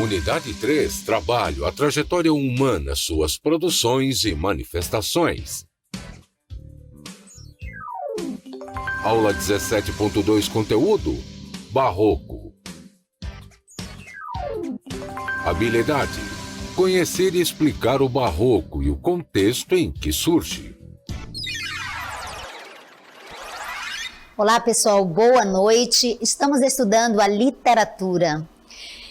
Unidade 3, Trabalho, a trajetória humana, suas produções e manifestações. Aula 17.2, conteúdo, Barroco. Habilidade, conhecer e explicar o Barroco e o contexto em que surge. Olá pessoal, boa noite. Estamos estudando a literatura.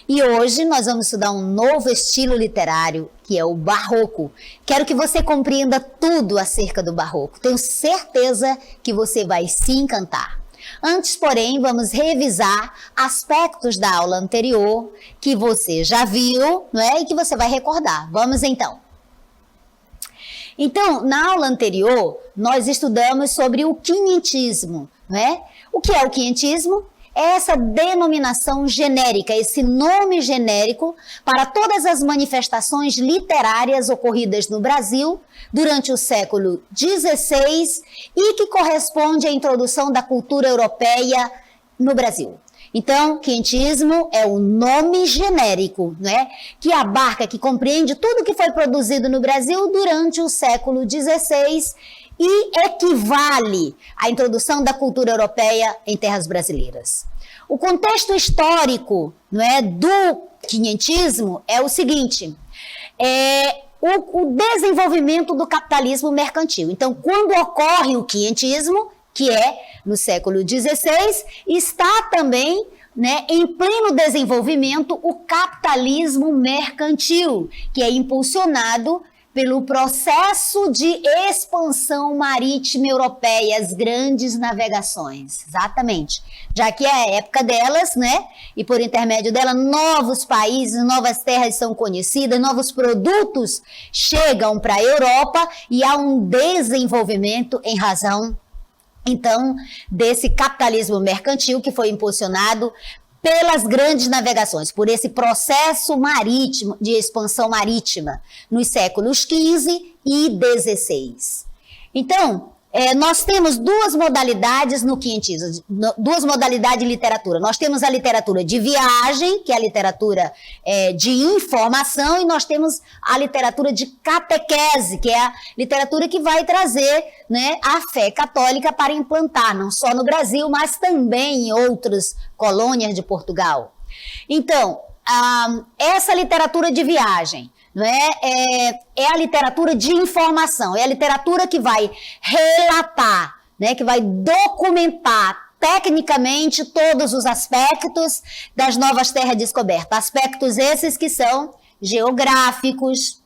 E hoje nós vamos estudar um novo estilo literário, que é o Barroco. Quero que você compreenda tudo acerca do Barroco. Tenho certeza que você vai se encantar. Antes, porém, vamos revisar aspectos da aula anterior que você já viu, não é? E que você vai recordar. Vamos então. Então, na aula anterior, nós estudamos sobre o quinhentismo, não é? O que é o quinhentismo? É essa denominação genérica, esse nome genérico para todas as manifestações literárias ocorridas no Brasil durante o século XVI e que corresponde à introdução da cultura europeia no Brasil. Então, quinhentismo é o nome genérico, né, que abarca, que compreende tudo que foi produzido no Brasil durante o século XVI e equivale à introdução da cultura europeia em terras brasileiras. O contexto histórico, não é, do quinhentismo é o seguinte, o desenvolvimento do capitalismo mercantil. Então, quando ocorre o quinhentismo, que é no século XVI, está também, né, em pleno desenvolvimento o capitalismo mercantil, que é impulsionado pelo processo de expansão marítima europeia, as grandes navegações, exatamente, já que é a época delas, né, e por intermédio dela, novos países, novas terras são conhecidas, novos produtos chegam para a Europa e há um desenvolvimento em razão, então, desse capitalismo mercantil que foi impulsionado pelas grandes navegações, por esse processo marítimo, de expansão marítima, nos séculos XV e XVI. Então, nós temos duas modalidades no quinhentismo, duas modalidades de literatura. Nós temos a literatura de viagem, que é a literatura de informação, e nós temos a literatura de catequese, que é a literatura que vai trazer, né, a fé católica para implantar, não só no Brasil, mas também em outras colônias de Portugal. Então, essa literatura de viagem, não é a literatura de informação, é a literatura que vai relatar, né, que vai documentar tecnicamente todos os aspectos das novas terras descobertas. Aspectos esses que são geográficos,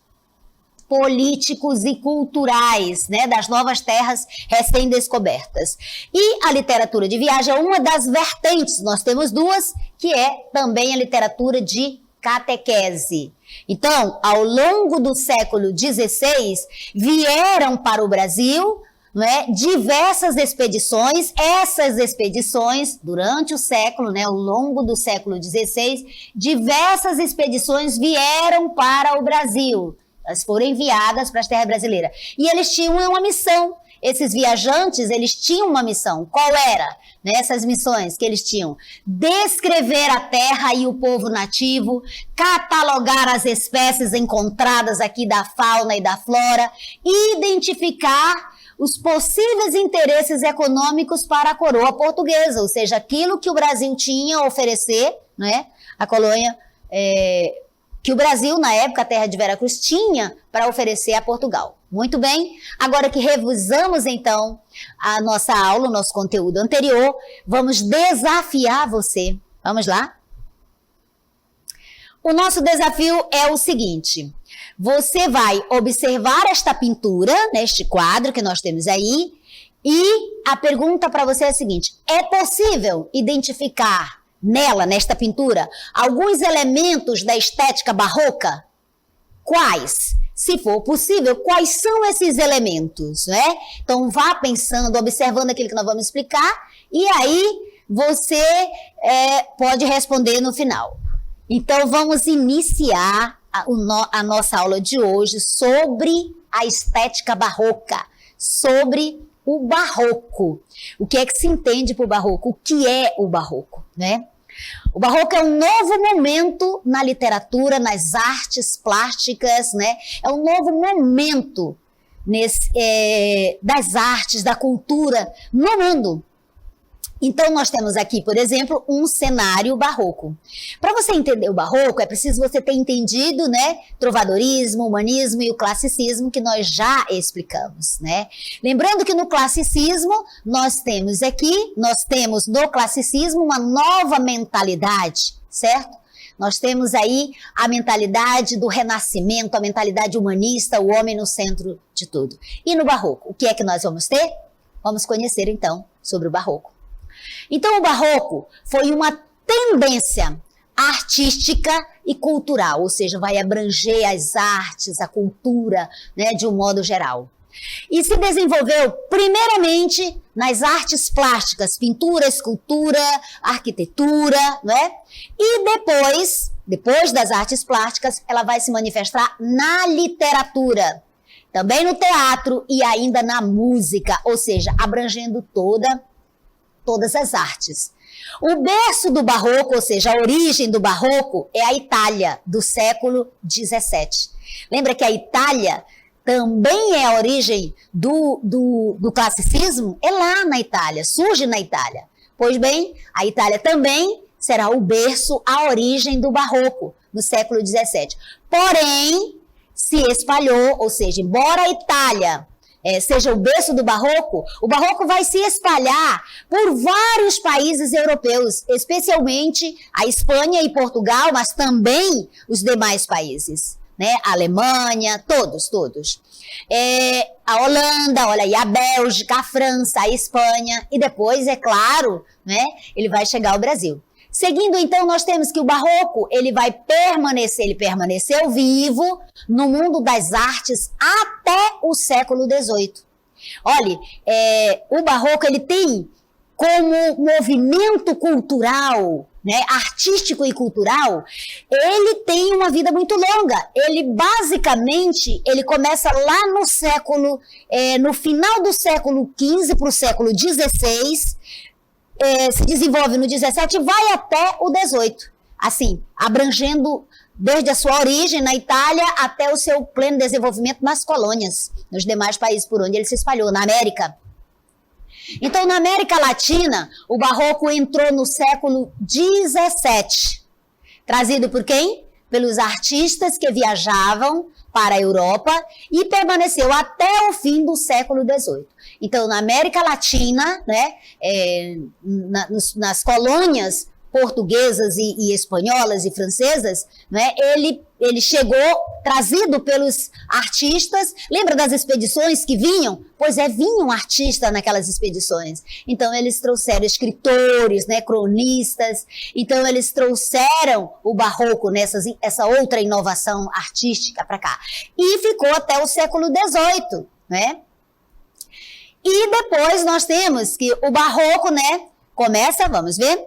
políticos e culturais, né, das novas terras recém-descobertas. E a literatura de viagem é uma das vertentes, nós temos duas, que é também a literatura de catequese. Então, ao longo do século XVI, vieram para o Brasil, né, diversas expedições. Essas expedições, durante o século, né, ao longo do século XVI, diversas expedições vieram para o Brasil. Elas foram enviadas para as terras brasileiras. E eles tinham uma missão. Esses viajantes, eles tinham uma missão. Qual era? Nessas missões que eles tinham: descrever a terra e o povo nativo, catalogar as espécies encontradas aqui da fauna e da flora, identificar os possíveis interesses econômicos para a coroa portuguesa, ou seja, aquilo que o Brasil tinha a oferecer, né? A colônia que o Brasil, na época, a terra de Veracruz, tinha para oferecer a Portugal. Muito bem, agora que revisamos então a nossa aula, o nosso conteúdo anterior, vamos desafiar você. Vamos lá? O nosso desafio é o seguinte: você vai observar esta pintura, neste quadro que nós temos aí, e a pergunta para você é a seguinte: é possível identificar nela, nesta pintura, alguns elementos da estética barroca? Quais? Se for possível, quais são esses elementos, né? Então, vá pensando, observando aquilo que nós vamos explicar, e aí você pode responder no final. Então, vamos iniciar a nossa aula de hoje sobre a estética barroca, sobre o barroco. O que é que se entende por barroco? O que é o barroco, né? O barroco é um novo momento na literatura, nas artes plásticas, né? É um novo momento das artes, da cultura no mundo. Então, nós temos aqui, por exemplo, um cenário barroco. Para você entender o barroco, é preciso você ter entendido, né, trovadorismo, humanismo e o classicismo, que nós já explicamos, né? Lembrando que no classicismo, nós temos no classicismo uma nova mentalidade, certo? Nós temos aí a mentalidade do renascimento, a mentalidade humanista, o homem no centro de tudo. E no barroco, o que é que nós vamos ter? Vamos conhecer, então, sobre o barroco. Então, o barroco foi uma tendência artística e cultural, ou seja, vai abranger as artes, a cultura, né, de um modo geral. E se desenvolveu primeiramente nas artes plásticas, pintura, escultura, arquitetura, né? E depois das artes plásticas, ela vai se manifestar na literatura, também no teatro e ainda na música, ou seja, abrangendo todas as artes. O berço do barroco, ou seja, a origem do barroco, é a Itália, do século XVII. Lembra que a Itália também é a origem do classicismo? É lá na Itália, surge na Itália. Pois bem, a Itália também será o berço, a origem do barroco, no século XVII. Porém, se espalhou, ou seja, embora a Itália seja o berço do barroco, o barroco vai se espalhar por vários países europeus, especialmente a Espanha e Portugal, mas também os demais países, né? A Alemanha, todos. A Holanda, olha aí, a Bélgica, a França, a Espanha e depois, é claro, né? Ele vai chegar ao Brasil. Seguindo, então, nós temos que o barroco, ele permaneceu vivo no mundo das artes até o século XVIII. Olha, o barroco, ele tem como movimento cultural, né, artístico e cultural, ele tem uma vida muito longa. Ele, basicamente, ele começa lá no final do século XV para o século XVI, se desenvolve no 17 e vai até o 18, assim, abrangendo desde a sua origem na Itália até o seu pleno desenvolvimento nas colônias, nos demais países por onde ele se espalhou, na América. Então, na América Latina, o barroco entrou no século 17, trazido por quem? Pelos artistas que viajavam para a Europa e permaneceu até o fim do século XVIII. Então, na América Latina, né, nas colônias portuguesas e espanholas e francesas, né, ele chegou trazido pelos artistas. Lembra das expedições que vinham? Pois vinham artistas naquelas expedições. Então, eles trouxeram escritores, né, cronistas. Então, eles trouxeram o barroco, essa outra inovação artística para cá. E ficou até o século XVIII, né? E depois nós temos que o barroco, né, começa, vamos ver.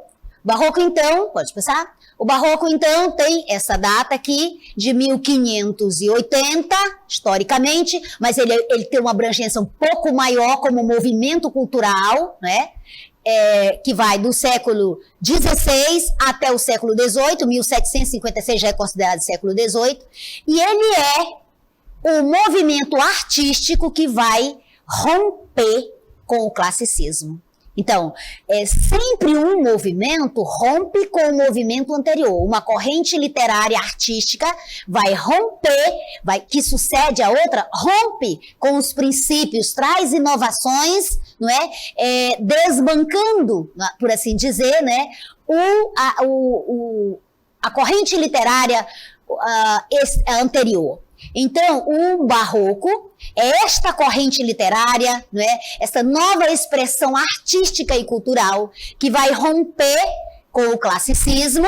O barroco, então, pode passar? O barroco, então, tem essa data aqui de 1580, historicamente, mas ele tem uma abrangência um pouco maior como movimento cultural, né? Que vai do século XVI até o século XVIII, 1756 já é considerado século XVIII, e ele é o movimento artístico que vai romper com o classicismo. Então, sempre um movimento rompe com o movimento anterior. Uma corrente literária artística vai romper, que sucede a outra, rompe com os princípios, traz inovações, não é? Desbancando, por assim dizer, né? A corrente literária anterior. Então, o barroco é esta corrente literária, não é? Essa nova expressão artística e cultural que vai romper com o classicismo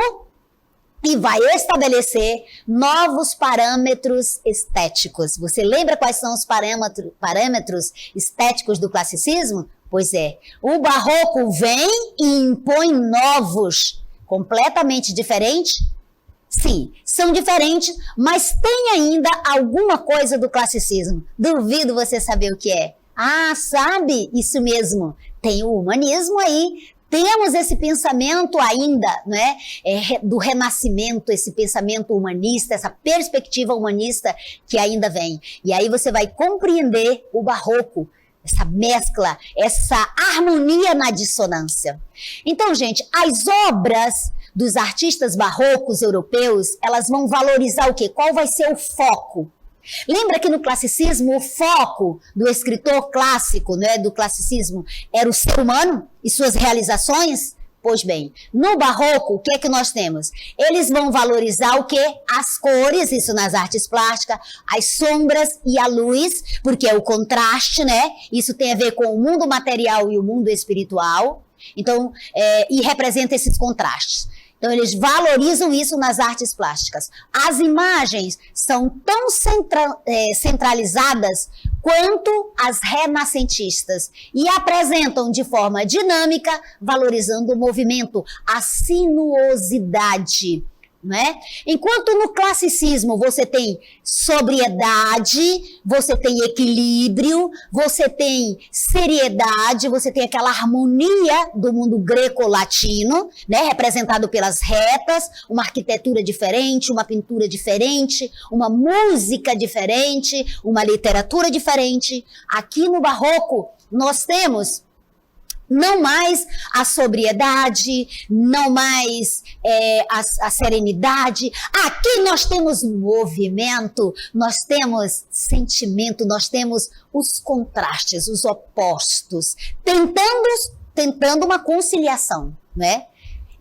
e vai estabelecer novos parâmetros estéticos. Você lembra quais são os parâmetros estéticos do classicismo? Pois o barroco vem e impõe novos, completamente diferentes. Sim, são diferentes, mas tem ainda alguma coisa do classicismo. Duvido você saber o que é. Ah, sabe? Isso mesmo. Tem o humanismo aí, temos esse pensamento ainda, né, do renascimento, esse pensamento humanista, essa perspectiva humanista que ainda vem. E aí você vai compreender o barroco, essa mescla, essa harmonia na dissonância. Então, gente, as obras dos artistas barrocos europeus, elas vão valorizar o quê? Qual vai ser o foco? Lembra que no classicismo o foco do escritor clássico, né, do classicismo, era o ser humano e suas realizações? Pois bem, no barroco, o que é que nós temos? Eles vão valorizar o quê? As cores, isso nas artes plásticas, as sombras e a luz, porque é o contraste, né? Isso tem a ver com o mundo material e o mundo espiritual. Então, e representa esses contrastes. Então, eles valorizam isso nas artes plásticas. As imagens são tão centralizadas quanto as renascentistas e apresentam de forma dinâmica, valorizando o movimento, a sinuosidade. Né? Enquanto no classicismo você tem sobriedade, você tem equilíbrio, você tem seriedade, você tem aquela harmonia do mundo greco-latino, né? Representado pelas retas, uma arquitetura diferente, uma pintura diferente, uma música diferente, uma literatura diferente. Aqui no barroco nós temos não mais a sobriedade, não mais a serenidade. Aqui nós temos movimento, nós temos sentimento, nós temos os contrastes, os opostos, tentando uma conciliação, né?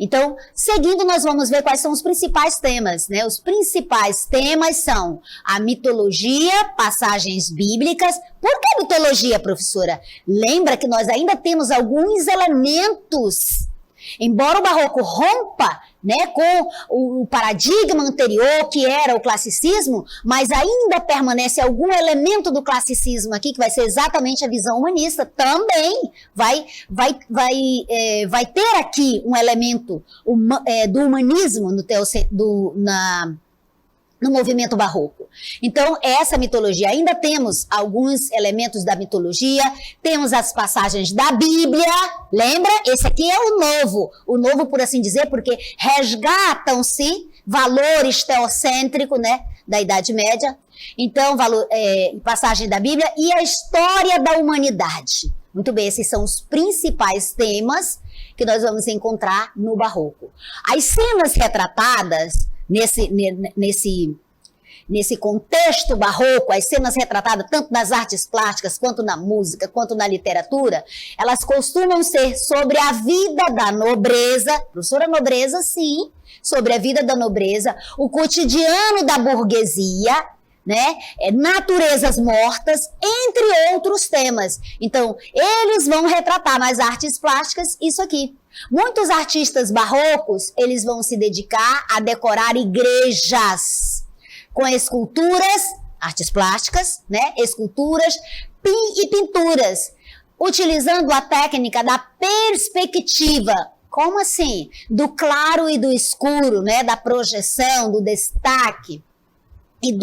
Então, seguindo, nós vamos ver quais são os principais temas, né? Os principais temas são a mitologia, passagens bíblicas. Por que mitologia, professora? Lembra que nós ainda temos alguns elementos. Embora o barroco rompa, né, com o paradigma anterior, que era o classicismo, mas ainda permanece algum elemento do classicismo aqui, que vai ser exatamente a visão humanista, também vai ter aqui um elemento do humanismo no movimento barroco. Então, essa mitologia, ainda temos alguns elementos da mitologia, temos as passagens da Bíblia, lembra? Esse aqui é o novo por assim dizer, porque resgatam-se valores teocêntricos, né, da Idade Média. Então, passagem da Bíblia e a história da humanidade. Muito bem, esses são os principais temas que nós vamos encontrar no barroco. As cenas retratadas nesse contexto barroco, as cenas retratadas tanto nas artes plásticas, quanto na música, quanto na literatura, elas costumam ser sobre a vida da nobreza, professora nobreza, sim, sobre a vida da nobreza, o cotidiano da burguesia, né? Naturezas mortas, entre outros temas. Então, eles vão retratar nas artes plásticas isso aqui. Muitos artistas barrocos, eles vão se dedicar a decorar igrejas com esculturas, artes plásticas, né? Esculturas e pinturas, utilizando a técnica da perspectiva. Como assim? Do claro e do escuro, né? Da projeção, do destaque e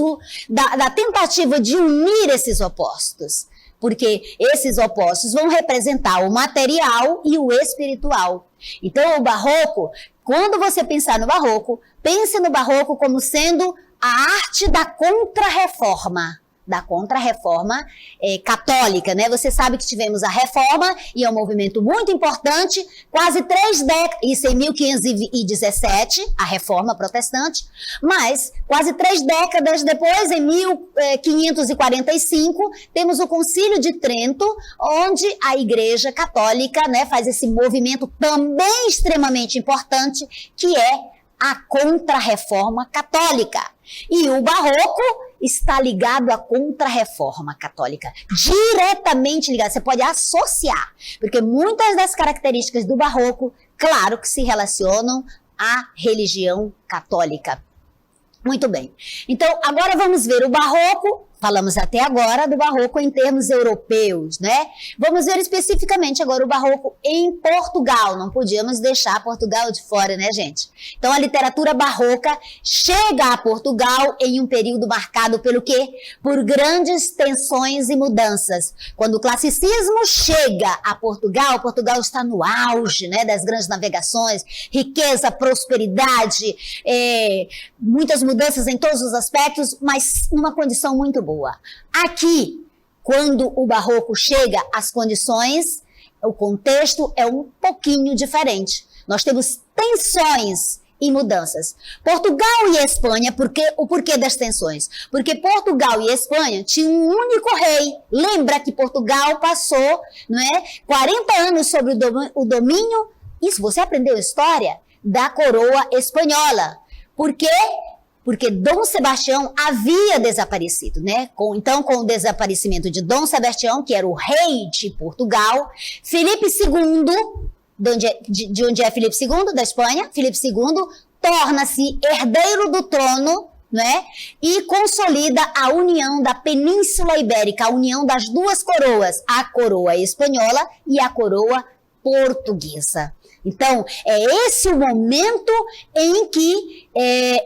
da tentativa de unir esses opostos. Porque esses opostos vão representar o material e o espiritual. Então, o barroco, quando você pensar no barroco, pense no barroco como sendo a arte da contra-reforma. Da contra-reforma católica, né? Você sabe que tivemos a reforma, e é um movimento muito importante, quase 3 décadas, isso em 1517, a reforma protestante, mas quase 3 décadas depois, em 1545, temos o Concílio de Trento, onde a Igreja Católica, né, faz esse movimento também extremamente importante, que é a contra-reforma católica. E o barroco está ligado à contra-reforma católica, diretamente ligado. Você pode associar, porque muitas das características do barroco, claro que se relacionam à religião católica. Muito bem. Então, agora vamos ver o barroco, Falamos até agora do barroco em termos europeus, né? Vamos ver especificamente agora o barroco em Portugal. Não podíamos deixar Portugal de fora, né, gente? Então, a literatura barroca chega a Portugal em um período marcado pelo quê? Por grandes tensões e mudanças. Quando o classicismo chega a Portugal, Portugal está no auge, né, das grandes navegações, riqueza, prosperidade, muitas mudanças em todos os aspectos, mas numa condição muito boa. Aqui, quando o barroco chega, as condições, o contexto é um pouquinho diferente. Nós temos tensões e mudanças. Portugal e Espanha, o porquê das tensões? Porque Portugal e Espanha tinham um único rei. Lembra que Portugal passou, não é, 40 anos sobre o domínio, isso você aprendeu história, da coroa espanhola. Por quê? Porque Dom Sebastião havia desaparecido, né? Então, com o desaparecimento de Dom Sebastião, que era o rei de Portugal, Filipe II, de onde é Filipe II? Da Espanha. Filipe II torna-se herdeiro do trono, né? E consolida a união da Península Ibérica, a união das duas coroas, a coroa espanhola e a coroa portuguesa. Então, é esse o momento em que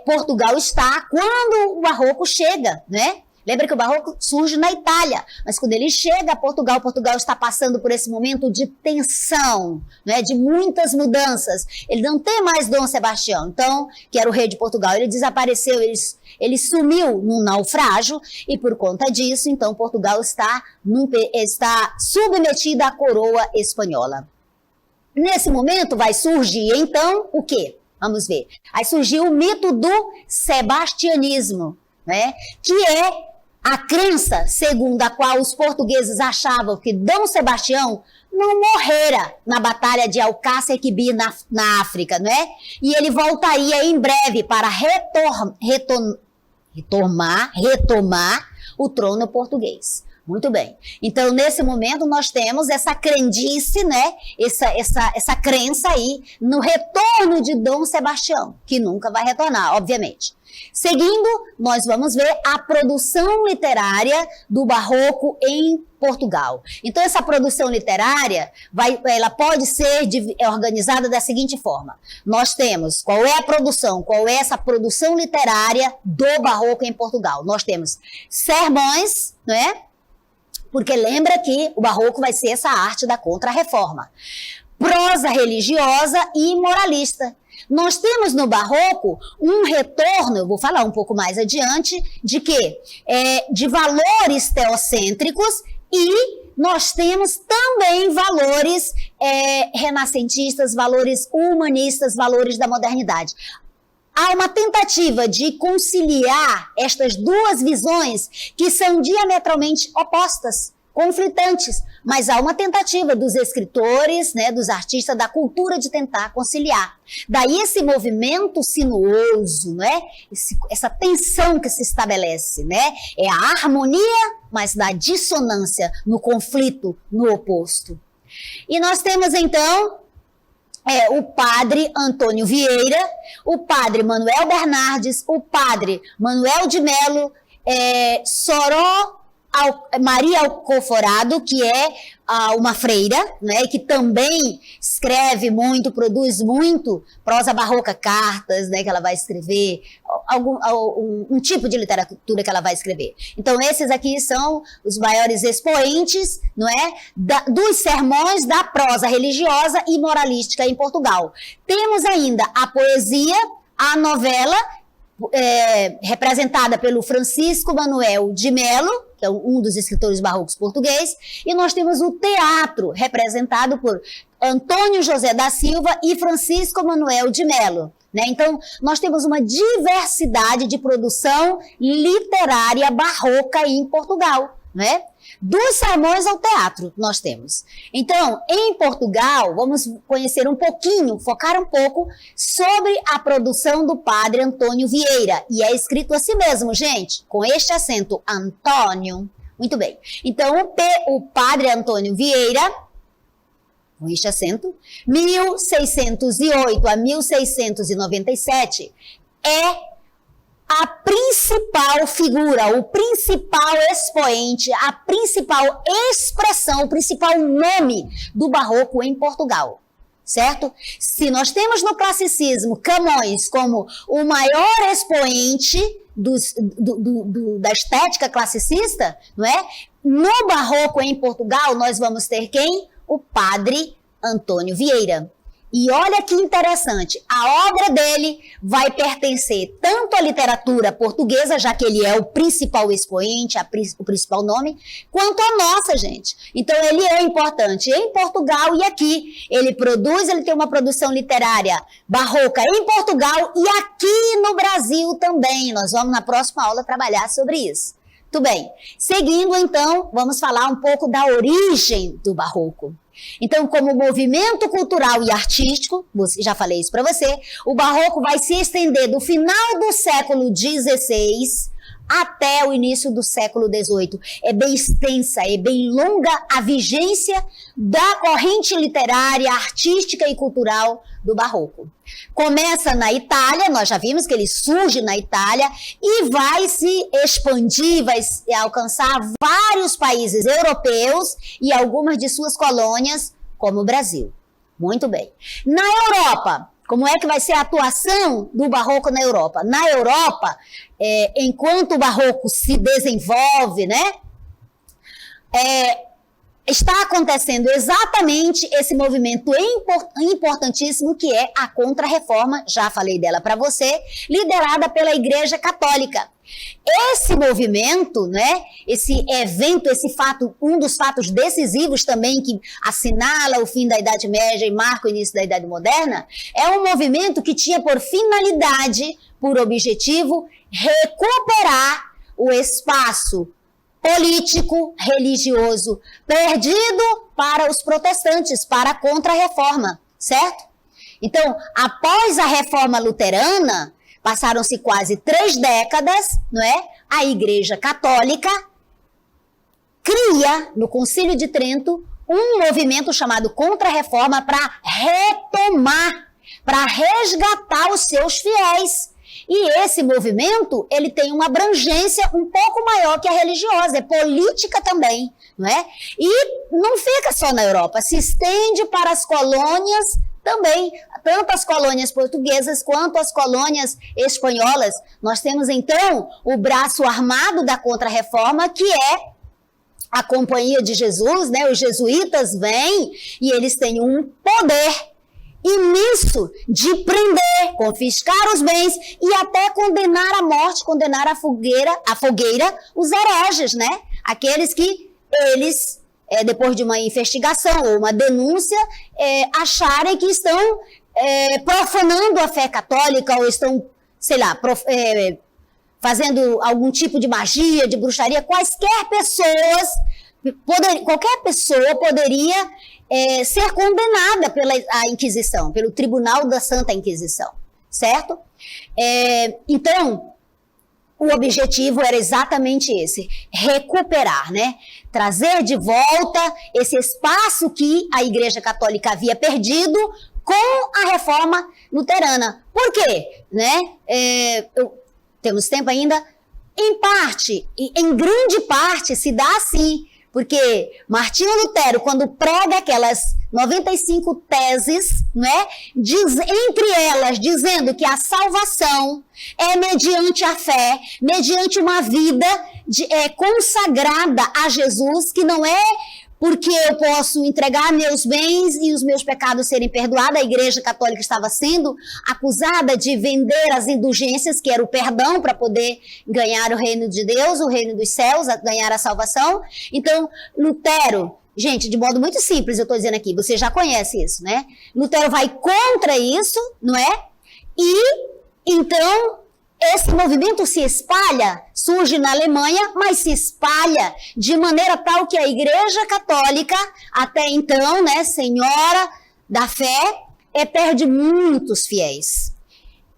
Portugal está quando o barroco chega, né? Lembra que o barroco surge na Itália, mas quando ele chega a Portugal, Portugal está passando por esse momento de tensão, né? De muitas mudanças. Ele não tem mais Dom Sebastião, então, que era o rei de Portugal, ele desapareceu, ele sumiu num naufrágio e por conta disso, então, Portugal está submetida à coroa espanhola. Nesse momento vai surgir, então, o quê? Vamos ver. Aí surgiu o mito do sebastianismo, né? Que é a crença segundo a qual os portugueses achavam que Dom Sebastião não morrera na Batalha de Alcácer Quibir na África, né? E ele voltaria em breve para retomar o trono português. Muito bem. Então, nesse momento, nós temos essa crendice, né? Essa crença aí no retorno de Dom Sebastião, que nunca vai retornar, obviamente. Seguindo, nós vamos ver a produção literária do barroco em Portugal. Então, essa produção literária, ela pode ser organizada da seguinte forma. Nós temos qual é a produção, qual é essa produção literária do barroco em Portugal. Nós temos sermões, não é? Porque lembra que o barroco vai ser essa arte da contra-reforma. Prosa religiosa e moralista. Nós temos no barroco um retorno, eu vou falar um pouco mais adiante, de quê? De valores teocêntricos e nós temos também valores renascentistas, valores humanistas, valores da modernidade. Há uma tentativa de conciliar estas duas visões que são diametralmente opostas, conflitantes, mas há uma tentativa dos escritores, né, dos artistas, da cultura de tentar conciliar. Daí esse movimento sinuoso, né, essa tensão que se estabelece, né, é a harmonia, mas da dissonância, no conflito, no oposto. E nós temos então o padre Antônio Vieira, o padre Manuel Bernardes, o padre Manuel de Melo, Maria Alcoforado, que é uma freira, né, que também escreve muito, produz muito prosa barroca, cartas, né, que ela vai escrever, um tipo de literatura que ela vai escrever. Então, esses aqui são os maiores expoentes, não é, dos sermões da prosa religiosa e moralística em Portugal. Temos ainda a poesia, a novela, representada pelo Francisco Manuel de Melo, que é um dos escritores barrocos português, e nós temos o teatro, representado por Antônio José da Silva e Francisco Manuel de Melo. Né? Então, nós temos uma diversidade de produção literária barroca em Portugal, né? Dos sermões ao teatro nós temos. Então, em Portugal, vamos conhecer um pouquinho, focar um pouco sobre a produção do padre Antônio Vieira. E é escrito assim mesmo, gente, com este acento, Antônio. Muito bem. Então, o padre Antônio Vieira, com este acento, 1608 a 1697, é a principal figura, o principal expoente, a principal expressão, o principal nome do barroco em Portugal, certo? Se nós temos no classicismo Camões como o maior expoente da estética classicista, não é? No barroco em Portugal, nós vamos ter quem? O padre Antônio Vieira. E olha que interessante, a obra dele vai pertencer tanto à literatura portuguesa, já que ele é o principal expoente, o principal nome, quanto à nossa, gente. Então, ele é importante em Portugal e aqui. Ele tem uma produção literária barroca em Portugal e aqui no Brasil também. Nós vamos, na próxima aula, trabalhar sobre isso. Muito bem. Seguindo, então, vamos falar um pouco da origem do barroco. Então, como movimento cultural e artístico, já falei isso para você, o barroco vai se estender do final do século XVI até o início do século XVIII. É bem extensa, é bem longa a vigência da corrente literária, artística e cultural do barroco. Começa na Itália, nós já vimos que ele surge na Itália e vai se expandir, vai alcançar vários países europeus e algumas de suas colônias, como o Brasil. Muito bem. Na Europa, como é que vai ser a atuação do barroco na Europa? Na Europa, enquanto o barroco se desenvolve, né, está acontecendo exatamente esse movimento importantíssimo que é a Contra-Reforma, já falei dela para você, liderada pela Igreja Católica. Esse movimento, né, esse evento, esse fato, um dos fatos decisivos também que assinala o fim da Idade Média e marca o início da Idade Moderna, é um movimento que tinha por finalidade, por objetivo, recuperar o espaço político, religioso, perdido para os protestantes, para a Contra-Reforma, certo? Então, após a Reforma Luterana, passaram-se quase 3 décadas, não é? A Igreja Católica cria, no Concílio de Trento, um movimento chamado Contra-Reforma para retomar, para resgatar os seus fiéis. E esse movimento, ele tem uma abrangência um pouco maior que a religiosa, é política também, não é? E não fica só na Europa, se estende para as colônias também, tanto as colônias portuguesas quanto as colônias espanholas. Nós temos, então, o braço armado da Contra-Reforma, que é a Companhia de Jesus, né? Os jesuítas vêm e eles têm um poder imenso de prender, confiscar os bens e até condenar à morte, condenar à fogueira os hereges, né? Aqueles que eles, depois de uma investigação ou uma denúncia, acharem que estão profanando a fé católica ou estão, sei lá, fazendo algum tipo de magia, de bruxaria. Qualquer pessoa poderia ser condenada pela Inquisição, pelo Tribunal da Santa Inquisição, certo? Então, o objetivo era exatamente esse, recuperar, né? Trazer de volta esse espaço que a Igreja Católica havia perdido com a Reforma Luterana. Por quê? Né? Temos tempo ainda? Em parte, em grande parte, se dá assim. Porque Martinho Lutero, quando prega aquelas 95 teses, né, entre elas dizendo que a salvação é mediante a fé, mediante uma vida consagrada a Jesus, que não é porque eu posso entregar meus bens e os meus pecados serem perdoados. A Igreja Católica estava sendo acusada de vender as indulgências, que era o perdão, para poder ganhar o reino de Deus, o reino dos céus, ganhar a salvação. Então, Lutero, gente, de modo muito simples, eu estou dizendo aqui, você já conhece isso, né? Lutero vai contra isso, não é? E, então, esse movimento se espalha, surge na Alemanha, mas se espalha de maneira tal que a Igreja Católica, até então, né, senhora da fé, perde muitos fiéis.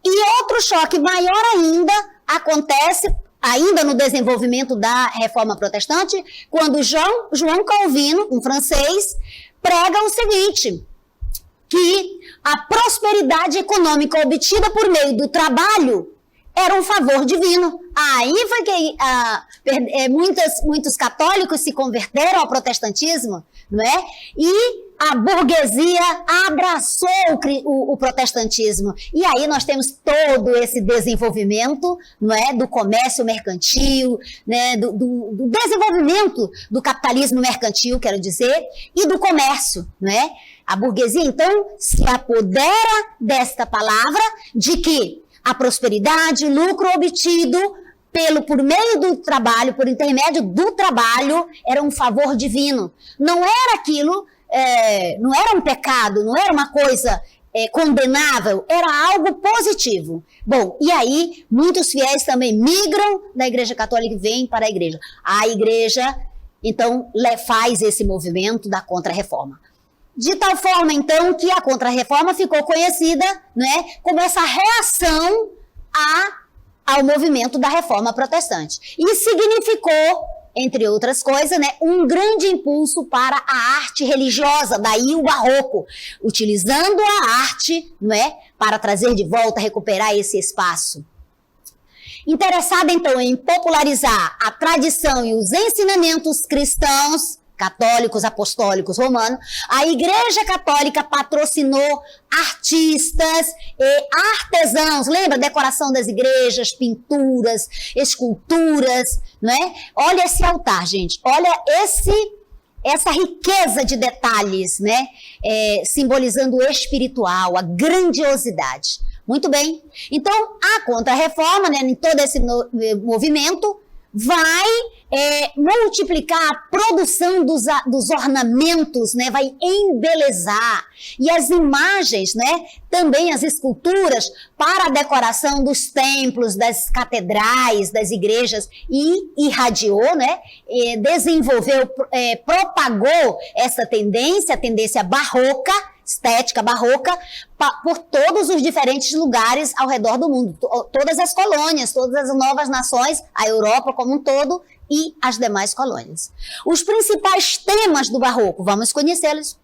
E outro choque maior ainda acontece, ainda no desenvolvimento da Reforma Protestante, quando João Calvino, um francês, prega o seguinte, que a prosperidade econômica obtida por meio do trabalho era um favor divino. Aí foi que muitos católicos se converteram ao protestantismo, não é? E a burguesia abraçou o protestantismo. E aí nós temos todo esse desenvolvimento, não é? Do comércio mercantil, né? do desenvolvimento do capitalismo mercantil, quero dizer, e do comércio, não é? A burguesia, então, se apodera desta palavra de que a prosperidade, o lucro obtido por meio do trabalho, por intermédio do trabalho, era um favor divino. Não era aquilo, não era um pecado, não era uma coisa condenável, era algo positivo. Bom, e aí muitos fiéis também migram da Igreja Católica e vêm para a Igreja. A Igreja, então, faz esse movimento da Contra-Reforma. De tal forma, então, que a Contra-Reforma ficou conhecida, né, como essa reação ao movimento da Reforma Protestante. E significou, entre outras coisas, né, um grande impulso para a arte religiosa, daí o Barroco, utilizando a arte, não é, para trazer de volta, recuperar esse espaço. Interessada, então, em popularizar a tradição e os ensinamentos cristãos, católicos, apostólicos, romanos, a Igreja Católica patrocinou artistas e artesãos, lembra? Decoração das igrejas, pinturas, esculturas, não é? Olha esse altar, gente, olha essa riqueza de detalhes, né? Simbolizando o espiritual, a grandiosidade. Muito bem, então a Contra-Reforma, né, em todo esse movimento, vai multiplicar a produção dos ornamentos, né? Vai embelezar. E as imagens, né? Também as esculturas para a decoração dos templos, das catedrais, das igrejas, e irradiou, né? Desenvolveu, propagou essa tendência, a tendência barroca, estética barroca, por todos os diferentes lugares ao redor do mundo. Todas as colônias, todas as novas nações, a Europa como um todo e as demais colônias. Os principais temas do Barroco, vamos conhecê-los.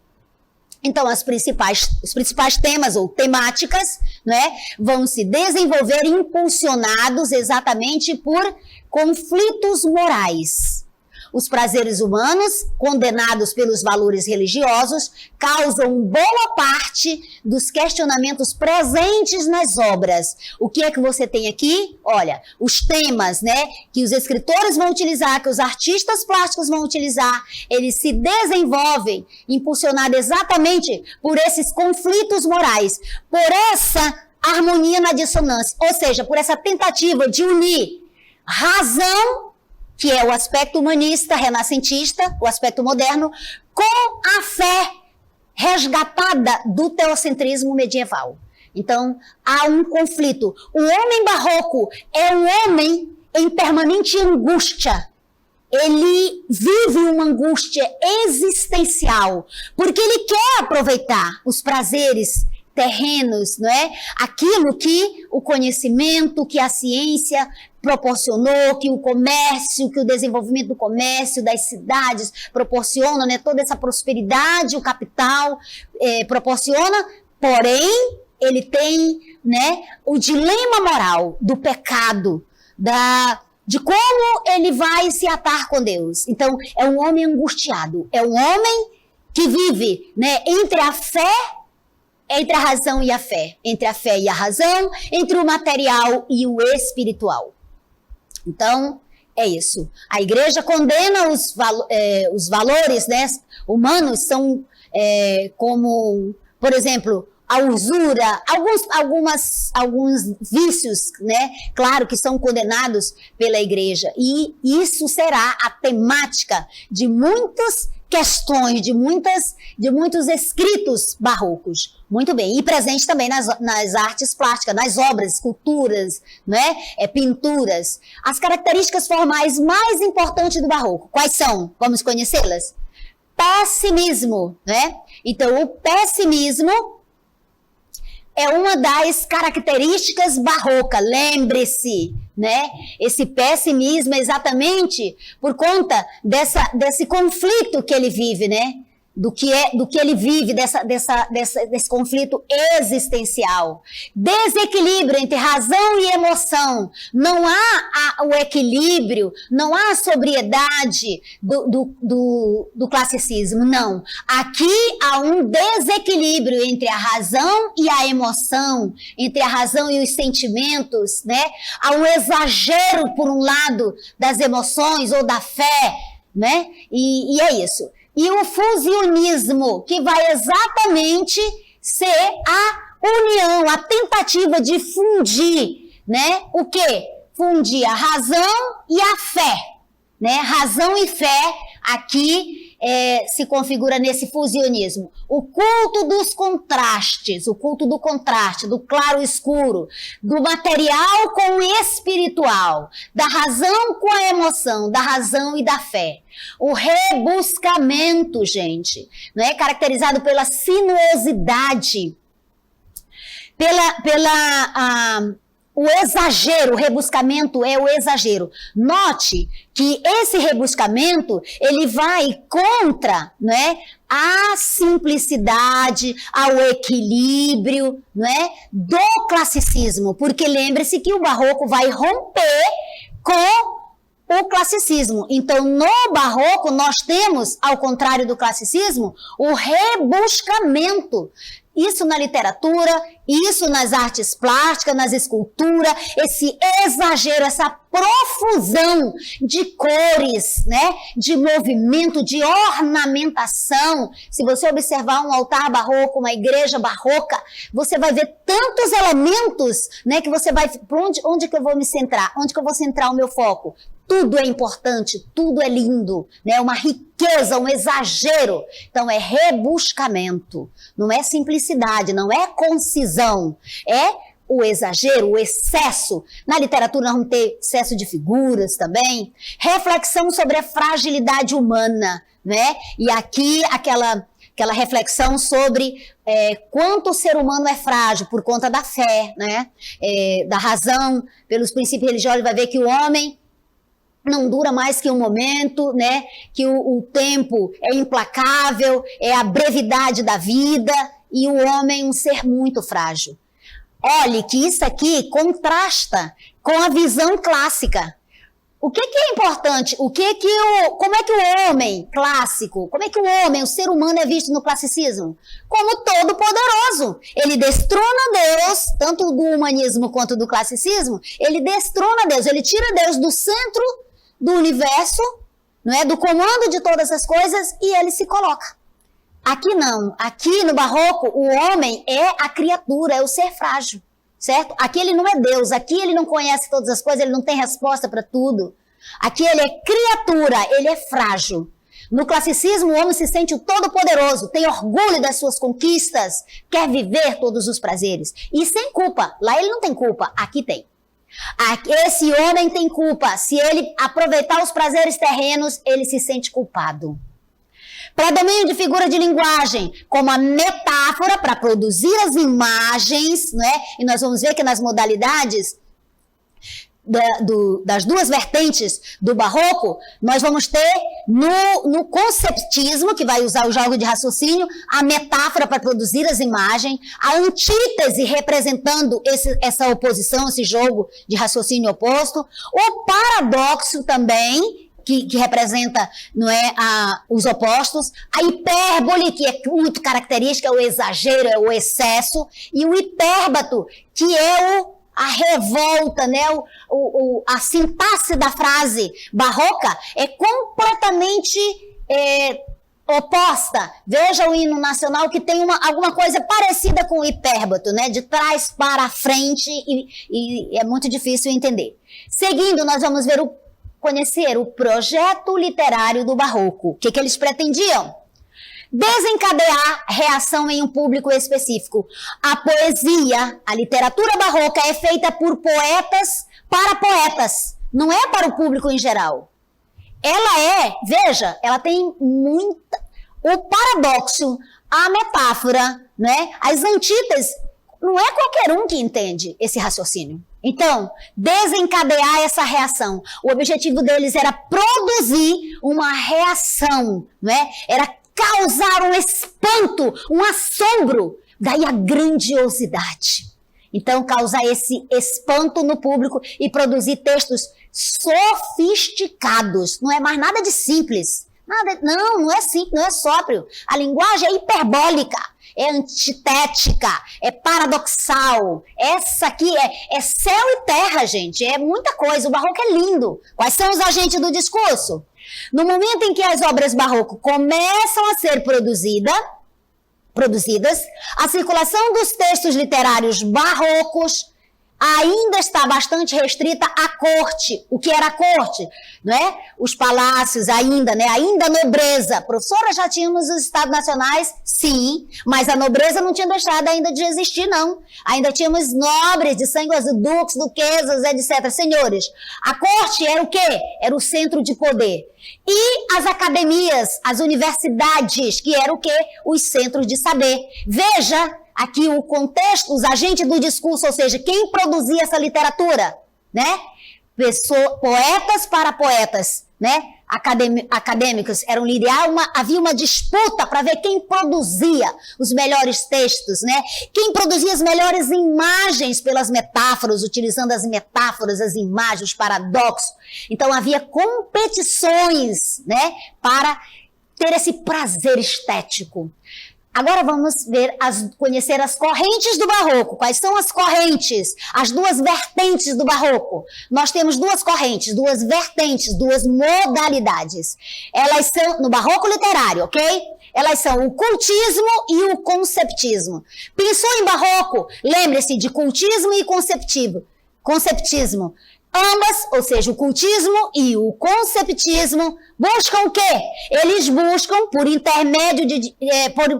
Então, os principais temas ou temáticas, né, vão se desenvolver impulsionados exatamente por conflitos morais. Os prazeres humanos, condenados pelos valores religiosos, causam boa parte dos questionamentos presentes nas obras. O que é que você tem aqui? Olha, os temas, né, que os escritores vão utilizar, que os artistas plásticos vão utilizar, eles se desenvolvem, impulsionados exatamente por esses conflitos morais, por essa harmonia na dissonância, ou seja, por essa tentativa de unir razão, que é o aspecto humanista, renascentista, o aspecto moderno, com a fé resgatada do teocentrismo medieval. Então, há um conflito. O homem barroco é um homem em permanente angústia. Ele vive uma angústia existencial, porque ele quer aproveitar os prazeres terrenos, não é? Aquilo que o conhecimento, que a ciência proporcionou, que o comércio, que o desenvolvimento do comércio, das cidades proporciona, né? Toda essa prosperidade, o capital proporciona, porém, ele tem, né, o dilema moral do pecado, de como ele vai se atar com Deus. Então, é um homem angustiado, é um homem que vive, né, entre a fé, entre a razão e a fé, entre a fé e a razão, entre o material e o espiritual. Então, é isso. A igreja condena os valores, né, humanos, são como, por exemplo, a usura, alguns vícios, né, claro que são condenados pela igreja. E isso será a temática de muitas questões, de muitos escritos barrocos. Muito bem. E presente também nas artes plásticas, nas obras, esculturas, né? Pinturas. As características formais mais importantes do barroco, quais são? Vamos conhecê-las? Pessimismo, né? Então, o pessimismo é uma das características barrocas, lembre-se, né? Esse pessimismo é exatamente por conta desse conflito que ele vive, né? do que ele vive, desse conflito existencial. Desequilíbrio entre razão e emoção. Não há o equilíbrio, não há a sobriedade do classicismo, não. Aqui há um desequilíbrio entre a razão e a emoção, entre a razão e os sentimentos, né? Há um exagero, por um lado, das emoções ou da fé, né? E é isso. E o fusionismo, que vai exatamente ser a união, a tentativa de fundir, né? O quê? Fundir a razão e a fé, né? Razão e fé aqui se configura nesse fusionismo. O culto dos contrastes, o culto do contraste, do claro e escuro, do material com o espiritual, da razão com a emoção, da razão e da fé. O rebuscamento, gente, não é caracterizado pela sinuosidade, o exagero. O rebuscamento é o exagero. Note que esse rebuscamento, ele vai contra, né, a simplicidade, ao equilíbrio, né, do classicismo. Porque lembre-se que o barroco vai romper com o classicismo. Então, no barroco, nós temos, ao contrário do classicismo, o rebuscamento. Isso na literatura, isso nas artes plásticas, nas esculturas, esse exagero, essa profusão de cores, né? De movimento, de ornamentação. Se você observar um altar barroco, uma igreja barroca, você vai ver tantos elementos, né? Que você vai... Onde que eu vou me centrar? Onde que eu vou centrar o meu foco? Tudo é importante, tudo é lindo, né? Uma riqueza, um exagero. Então é rebuscamento, não é simplicidade, não é concisão, é o exagero, o excesso. Na literatura nós vamos ter excesso de figuras também. Reflexão sobre a fragilidade humana, né? E aqui aquela reflexão sobre quanto o ser humano é frágil por conta da fé, né? Da razão, pelos princípios religiosos, vai ver que o homem não dura mais que um momento, né? Que o tempo é implacável, é a brevidade da vida, e o homem é um ser muito frágil. Olhe que isso aqui contrasta com a visão clássica. O que é importante? Como é que o homem clássico, como é que o homem, o ser humano é visto no classicismo? Como todo poderoso. Ele destrona Deus, tanto do humanismo quanto do classicismo, ele destrona Deus, ele tira Deus do centro do universo, não é, do comando de todas as coisas, e ele se coloca. Aqui não. Aqui no barroco, o homem é a criatura, é o ser frágil, certo? Aqui ele não é Deus, aqui ele não conhece todas as coisas, ele não tem resposta para tudo. Aqui ele é criatura, ele é frágil. No classicismo, o homem se sente o todo-poderoso, tem orgulho das suas conquistas, quer viver todos os prazeres. E sem culpa. Lá ele não tem culpa, aqui tem. Esse homem tem culpa. Se ele aproveitar os prazeres terrenos, ele se sente culpado. Predomínio de figura de linguagem como a metáfora para produzir as imagens, né? E nós vamos ver que nas modalidades das duas vertentes do barroco, nós vamos ter no conceptismo, que vai usar o jogo de raciocínio, a metáfora para produzir as imagens, a antítese representando essa oposição, esse jogo de raciocínio oposto, o paradoxo também, que representa, não é, os opostos, a hipérbole, que é muito característica, é o exagero, é o excesso, e o hipérbato, que é a revolta, né? A sintaxe da frase barroca é completamente oposta. Veja o hino nacional, que tem alguma coisa parecida com o hipérbato, né? De trás para frente, e é muito difícil entender. Seguindo, nós vamos conhecer o projeto literário do barroco. O que eles pretendiam? Desencadear reação em um público específico. A poesia, a literatura barroca é feita por poetas para poetas, não é para o público em geral. Ela tem muita... O paradoxo, a metáfora, né? As antíteses, não é qualquer um que entende esse raciocínio. Então, desencadear essa reação. O objetivo deles era produzir uma reação, né? Era causar um espanto, um assombro, daí a grandiosidade. Então, causar esse espanto no público e produzir textos sofisticados. Não é mais nada de simples. Não é simples, não é sóbrio. A linguagem é hiperbólica, é antitética, é paradoxal. Essa aqui é céu e terra, gente. É muita coisa. O barroco é lindo. Quais são os agentes do discurso? No momento em que as obras barroco começam a ser produzidas, a circulação dos textos literários barrocos ainda está bastante restrita à corte. O que era a corte? Não é? Os palácios ainda, né? Ainda a nobreza. Professora, já tínhamos os estados nacionais? Sim, mas a nobreza não tinha deixado ainda de existir, não. Ainda tínhamos nobres de sangue azul, duques, duquesas, etc. Senhores, a corte era o quê? Era o centro de poder. E as academias, as universidades, que eram o quê? Os centros de saber. Veja aqui o contexto, os agentes do discurso, ou seja, quem produzia essa literatura, né? Poetas para poetas, né? Acadêmicos eram havia uma disputa para ver quem produzia os melhores textos, né? Quem produzia as melhores imagens pelas metáforas, utilizando as metáforas, as imagens, os paradoxos. Então havia competições, né? Para ter esse prazer estético. Agora vamos conhecer as correntes do barroco. Quais são as correntes? As duas vertentes do barroco. Nós temos duas correntes, duas vertentes, duas modalidades. Elas são, no barroco literário, ok? Elas são o cultismo e o conceptismo. Pensou em barroco? Lembre-se de cultismo e conceptismo. Ambas, ou seja, o cultismo e o conceptismo, buscam o quê? Eles buscam, por intermédio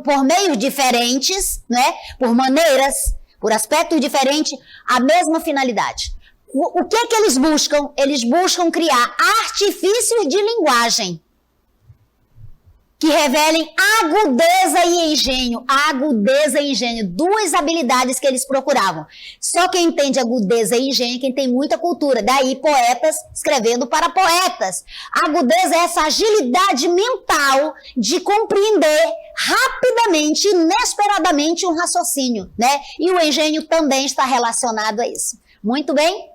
por meios diferentes, né? Por maneiras, por aspectos diferentes, a mesma finalidade. O que é que eles buscam? Eles buscam criar artifícios de linguagem que revelem agudeza e engenho. Duas habilidades que eles procuravam. Só quem entende agudeza e engenho é quem tem muita cultura. Daí poetas escrevendo para poetas. A agudeza é essa agilidade mental de compreender rapidamente, inesperadamente um raciocínio, né? E o engenho também está relacionado a isso. Muito bem?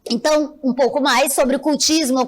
Então, um pouco mais sobre o cultismo ou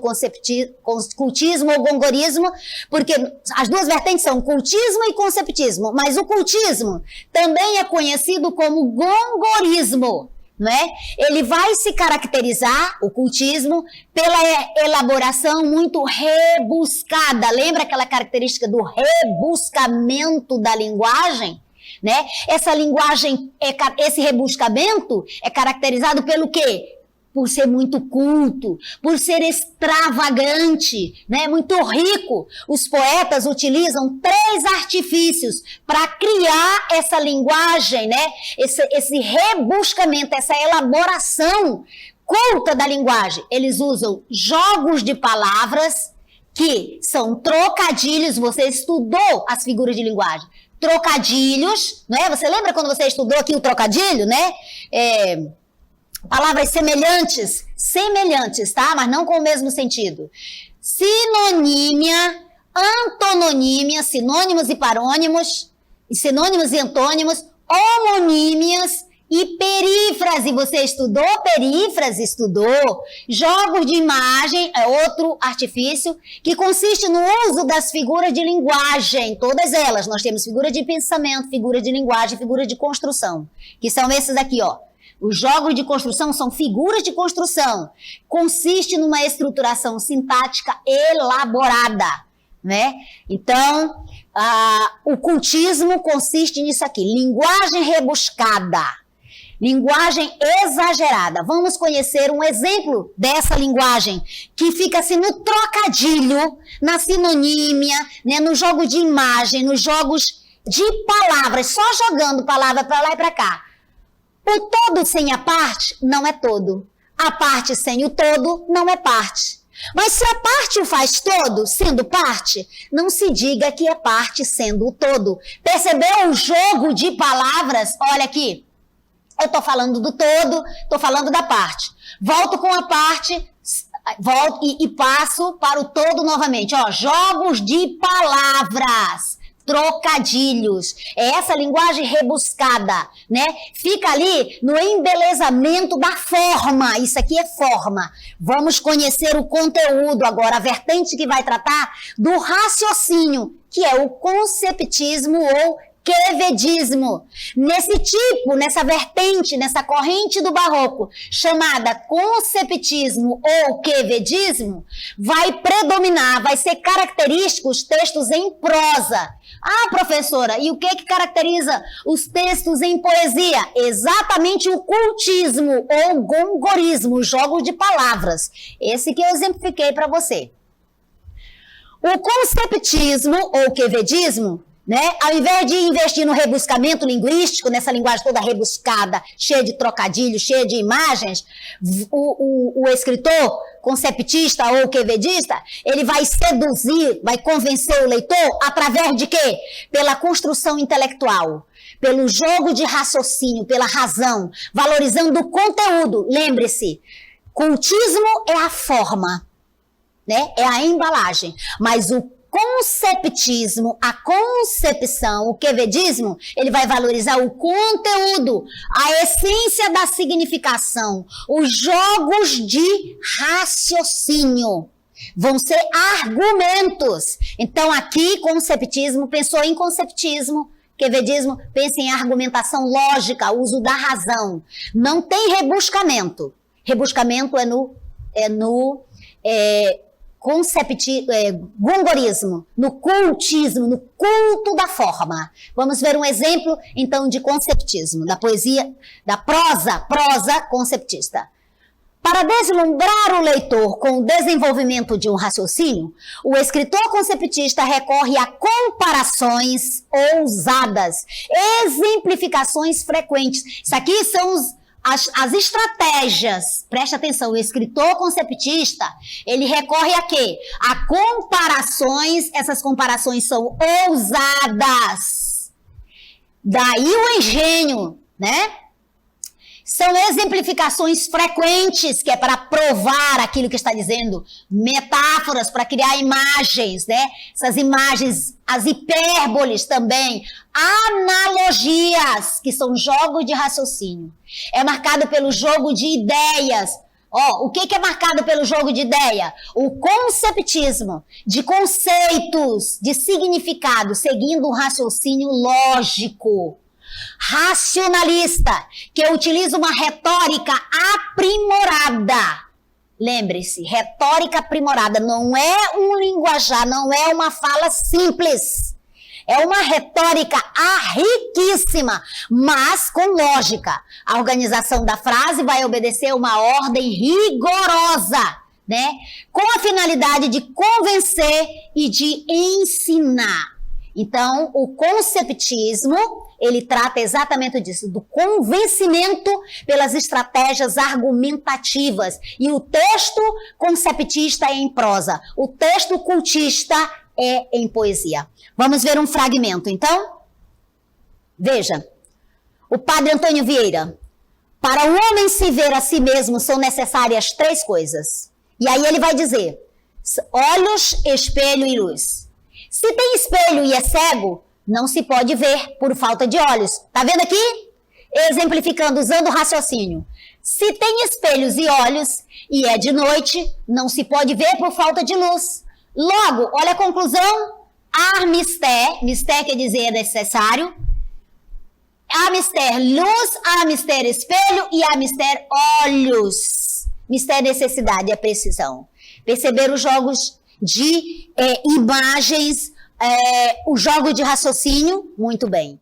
gongorismo, porque as duas vertentes são cultismo e conceptismo, mas o cultismo também é conhecido como gongorismo, não é? Ele vai se caracterizar, o cultismo, pela elaboração muito rebuscada. Lembra aquela característica do rebuscamento da linguagem? Né? Essa linguagem, esse rebuscamento é caracterizado pelo quê? Por ser muito culto, por ser extravagante, né? Muito rico. Os poetas utilizam 3 artifícios para criar essa linguagem, né? Esse rebuscamento, essa elaboração culta da linguagem. Eles usam jogos de palavras que são trocadilhos. Você estudou as figuras de linguagem. Trocadilhos, né? Você lembra quando você estudou aqui o trocadilho, né? Palavras semelhantes, tá? Mas não com o mesmo sentido. Sinonímia, antononímia, sinônimos e parônimos, sinônimos e antônimos, homonímias e perífrase. Você estudou perífrase? Estudou. Jogos de imagem é outro artifício que consiste no uso das figuras de linguagem. Todas elas. Nós temos figura de pensamento, figura de linguagem, figura de construção. Que são esses aqui, ó. Os jogos de construção são figuras de construção. Consiste numa estruturação sintática elaborada, né? Então, o cultismo consiste nisso aqui. Linguagem rebuscada. Linguagem exagerada. Vamos conhecer um exemplo dessa linguagem que fica assim no trocadilho, na sinonímia, né? No jogo de imagem, nos jogos de palavras, só jogando palavra para lá e para cá. O todo sem a parte não é todo. A parte sem o todo não é parte. Mas se a parte o faz todo, sendo parte, não se diga que é parte sendo o todo. Percebeu o jogo de palavras? Olha aqui. Eu estou falando do todo, estou falando da parte. Volto com a parte, volto e passo para o todo novamente. Ó, jogos de palavras. trocadilhos. É essa linguagem rebuscada, né? Fica ali no embelezamento da forma. Isso aqui é forma. Vamos conhecer o conteúdo agora, a vertente que vai tratar do raciocínio, que é o conceptismo ou quevedismo. Nessa vertente, nessa corrente do barroco, chamada conceptismo ou quevedismo, vai predominar, vai ser característico os textos em prosa. Ah, professora, e o que caracteriza os textos em poesia? Exatamente o cultismo ou gongorismo, o jogo de palavras. Esse que eu exemplifiquei para você. O conceptismo ou quevedismo, né? Ao invés de investir no rebuscamento linguístico, nessa linguagem toda rebuscada, cheia de trocadilhos, cheia de imagens, o escritor conceptista ou quevedista, ele vai seduzir, vai convencer o leitor através de quê? Pela construção intelectual, pelo jogo de raciocínio, pela razão, valorizando o conteúdo. Lembre-se, cultismo é a forma, né? É a embalagem, mas o conceptismo, a concepção, o quevedismo, ele vai valorizar o conteúdo, a essência da significação, os jogos de raciocínio. Vão ser argumentos. Então aqui, conceptismo, pensou em conceptismo, quevedismo, pensa em argumentação lógica, uso da razão. Não tem rebuscamento. Rebuscamento é no gongorismo, no cultismo, no culto da forma. Vamos ver um exemplo, então, de conceptismo, da poesia, da prosa conceptista. Para deslumbrar o leitor com o desenvolvimento de um raciocínio, o escritor conceptista recorre a comparações ousadas, exemplificações frequentes. Isso aqui são as estratégias. Preste atenção, o escritor conceptista, ele recorre a quê? A comparações. Essas comparações são ousadas. Daí o engenho, né? São exemplificações frequentes, que é para provar aquilo que está dizendo. Metáforas para criar imagens, né? Essas imagens, as hipérboles também. Analogias, que são jogos de raciocínio. É marcado pelo jogo de ideias. O que é marcado pelo jogo de ideia? O conceptismo, de conceitos, de significado, seguindo um raciocínio lógico. Racionalista, que utiliza uma retórica aprimorada. Lembre-se, retórica aprimorada não é um linguajar, não é uma fala simples. É uma retórica riquíssima, mas com lógica. A organização da frase vai obedecer uma ordem rigorosa, né? Com a finalidade de convencer e de ensinar. Então, o conceptismo, ele trata exatamente disso, do convencimento pelas estratégias argumentativas. E o texto conceptista é em prosa, o texto cultista é em poesia. Vamos ver um fragmento, então? Veja, o padre Antônio Vieira. Para o homem se ver a si mesmo são necessárias 3 coisas. E aí ele vai dizer, olhos, espelho e luz. Se tem espelho e é cego, não se pode ver por falta de olhos. Tá vendo aqui? Exemplificando, usando o raciocínio. Se tem espelhos e olhos e é de noite, não se pode ver por falta de luz. Logo, olha a conclusão. Mister quer dizer é necessário. Mister luz, mister espelho e mister olhos. Mister necessidade, é precisão. Perceber os jogos de imagens, o jogo de raciocínio, muito bem.